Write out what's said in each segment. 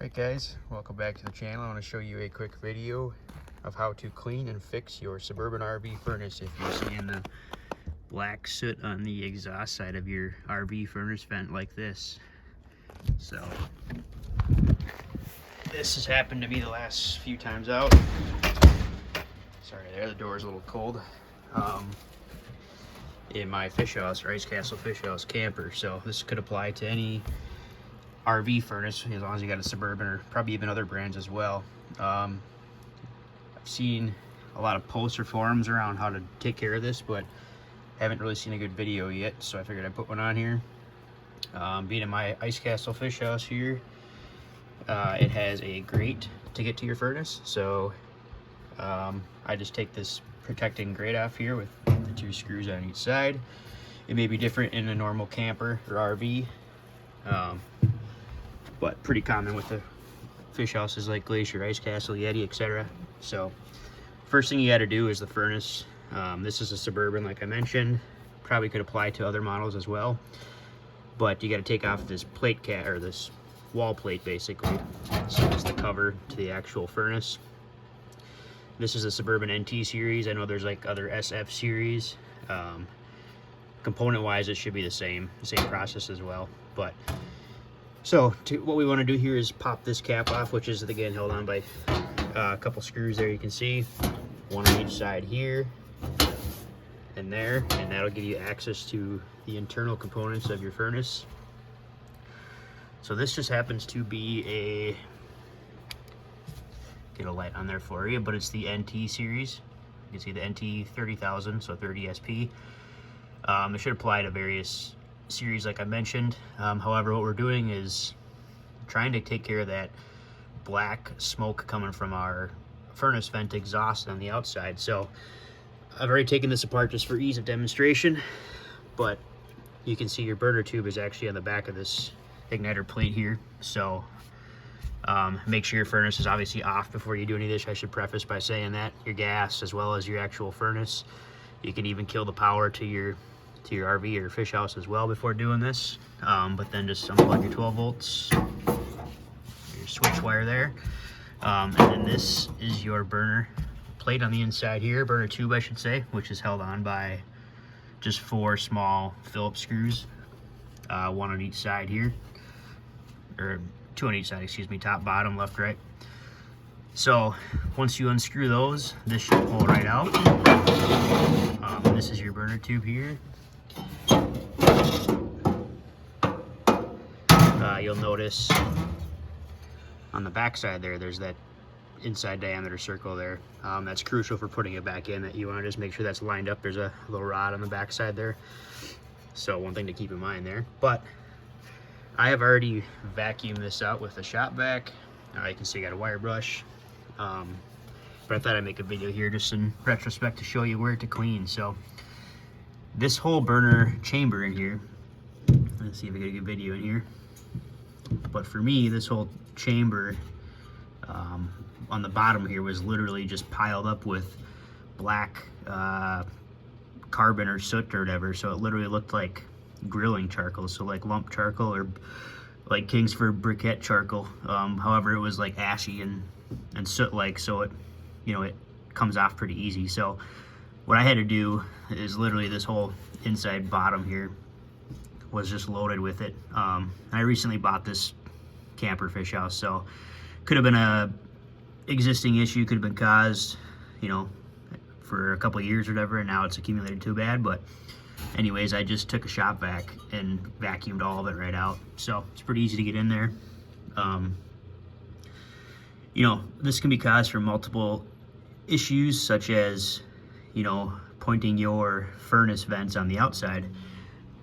Alright guys, welcome back to the channel. I want to show you a quick video of how to clean and fix your Suburban RV furnace if you're seeing the black soot on the exhaust side of your RV furnace vent like this. So this has happened to me the last few times out. Sorry there, the door's a little cold. In my fish house, or Ice Castle fish house camper. So this could apply to any RV furnace as long as you got a Suburban, or probably even other brands as well. I've seen a lot of posts or forums around how to take care of this, but haven't really seen a good video yet, so I figured I'd put one on here. Being in my Ice Castle fish house here, it has a grate to get to your furnace, so I just take this protecting grate off here with the 2 screws on each side. It may be different in a normal camper or RV, but pretty common with the fish houses like Glacier, Ice Castle, Yetti, etc. So first thing you got to do is the furnace. This is a Suburban, like I mentioned. Probably could apply to other models as well, but you got to take off this plate cap, or this wall plate basically. So it's the cover to the actual furnace. This is a Suburban NT series. I know there's like other SF series. Component wise it should be the same process as well. But so what we want to do here is pop this cap off, which is again held on by a couple screws there. You can see one on each side here and there, and that'll give you access to the internal components of your furnace. So this just happens to be get a light on there for you, but it's the NT series. You can see the NT-30,000, so 30 SP. It should apply to various series like I mentioned. However, what we're doing is trying to take care of that black smoke coming from our furnace vent exhaust on the outside. So I've already taken this apart just for ease of demonstration, but you can see your burner tube is actually on the back of this igniter plate here. So make sure your furnace is obviously off before you do any of this. I should preface by saying that your gas as well as your actual furnace. You can even kill the power to your RV or fish house as well before doing this. But then just unplug your 12 volts, your switch wire there. And then this is your burner plate on the inside here, burner tube I should say, which is held on by just 4 small Phillips screws, 1 on each side here, or 2 on each side, excuse me, top, bottom, left, right. So once you unscrew those, this should pull right out. This is your burner tube here. You'll notice on the back side there's that inside diameter circle there. That's crucial for putting it back in. That you want to just make sure that's lined up. There's a little rod on the back side there, so one thing to keep in mind there. But I have already vacuumed this out with a shop vac. You can see I got a wire brush. But I thought I'd make a video here just in retrospect to show you where to clean. So this whole burner chamber in here, let's see if I get a good video in here. But for me, this whole chamber on the bottom here was literally just piled up with black carbon or soot or whatever. So it literally looked like grilling charcoal, so like lump charcoal or like Kingsford briquette charcoal. However, it was like ashy and soot like, so it, it comes off pretty easy. So what I had to do is literally this whole inside bottom here was just loaded with it. I recently bought this camper fish house, so could have been a existing issue, could have been caused, for a couple of years or whatever, and now it's accumulated too bad. But anyways, I just took a shop vac and vacuumed all of it right out. So it's pretty easy to get in there. This can be caused from multiple issues, such as, pointing your furnace vents on the outside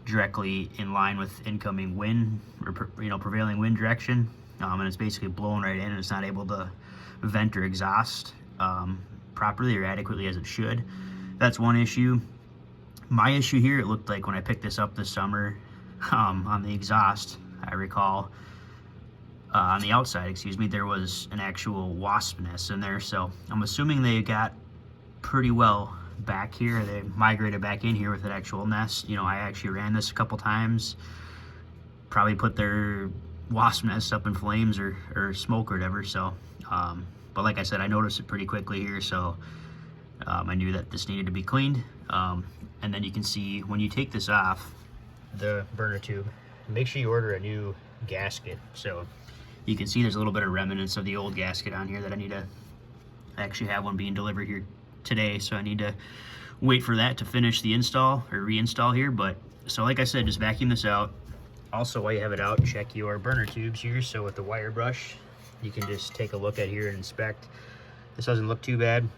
directly in line with incoming wind, or prevailing wind direction. And it's basically blowing right in, and it's not able to vent or exhaust properly or adequately as it should. That's one issue. My issue here, it looked like when I picked this up this summer, on the exhaust, I recall, on the outside, excuse me, there was an actual wasp nest in there. So I'm assuming they got pretty well back here. They migrated back in here with an actual nest. I actually ran this a couple times, probably put their wasp nest up in flames or smoke or whatever. So but like I said, I noticed it pretty quickly here, so I knew that this needed to be cleaned. And then you can see when you take this off the burner tube, make sure you order a new gasket. So you can see there's a little bit of remnants of the old gasket on here that I actually have one being delivered here today, so I need to wait for that to finish the install or reinstall here. But so like I said, just vacuum this out. Also, while you have it out, check your burner tubes here. So with the wire brush, you can just take a look at here and inspect. This doesn't look too bad,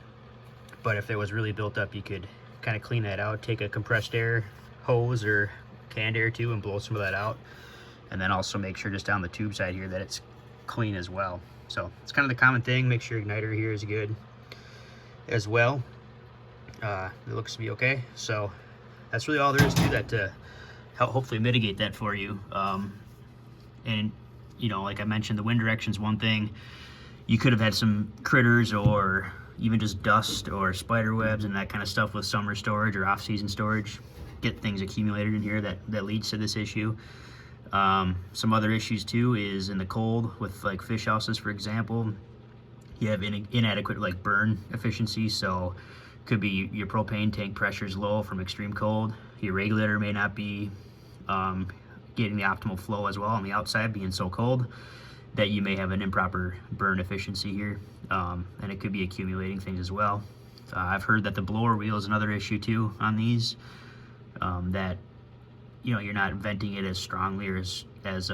but if it was really built up, you could kind of clean that out. Take a compressed air hose or canned air too and blow some of that out. And then also make sure just down the tube side here that it's clean as well. So it's kind of the common thing. Make sure your igniter here is good as well. It looks to be okay. So that's really all there is to that to help hopefully mitigate that for you. And you know, like I mentioned, the wind direction is one thing. You could have had some critters or even just dust or spider webs and that kind of stuff with summer storage or off-season storage. Get things accumulated in here that leads to this issue. Some other issues too is in the cold with like fish houses, for example, you have inadequate like burn efficiency. So could be your propane tank pressure is low from extreme cold. Your regulator may not be getting the optimal flow as well on the outside, being so cold that you may have an improper burn efficiency here. And it could be accumulating things as well. I've heard that the blower wheel is another issue too on these, that you know, you're not venting it as strongly or as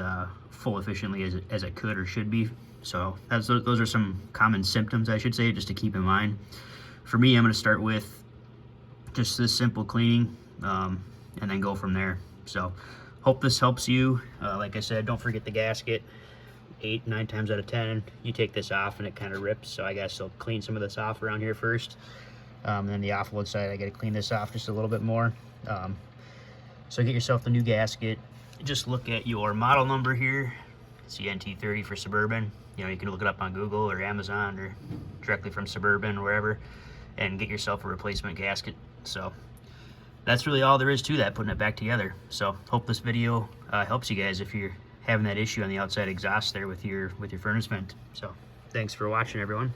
full efficiently as it could or should be. So those are some common symptoms, I should say, just to keep in mind. For me, I'm going to start with just this simple cleaning and then go from there. So hope this helps you. Like I said, don't forget the gasket. 8-9 times out of 10 you take this off and it kind of rips, so I guess I'll clean some of this off around here first. Then the offload side, I got to clean this off just a little bit more. So get yourself the new gasket. Just look at your model number here. It's the NT-30 for Suburban. You know, you can look it up on Google or Amazon or directly from Suburban or wherever and get yourself a replacement gasket. So that's really all there is to that, putting it back together. So hope this video helps you guys if you're having that issue on the outside exhaust there with your furnace vent. So thanks for watching, everyone.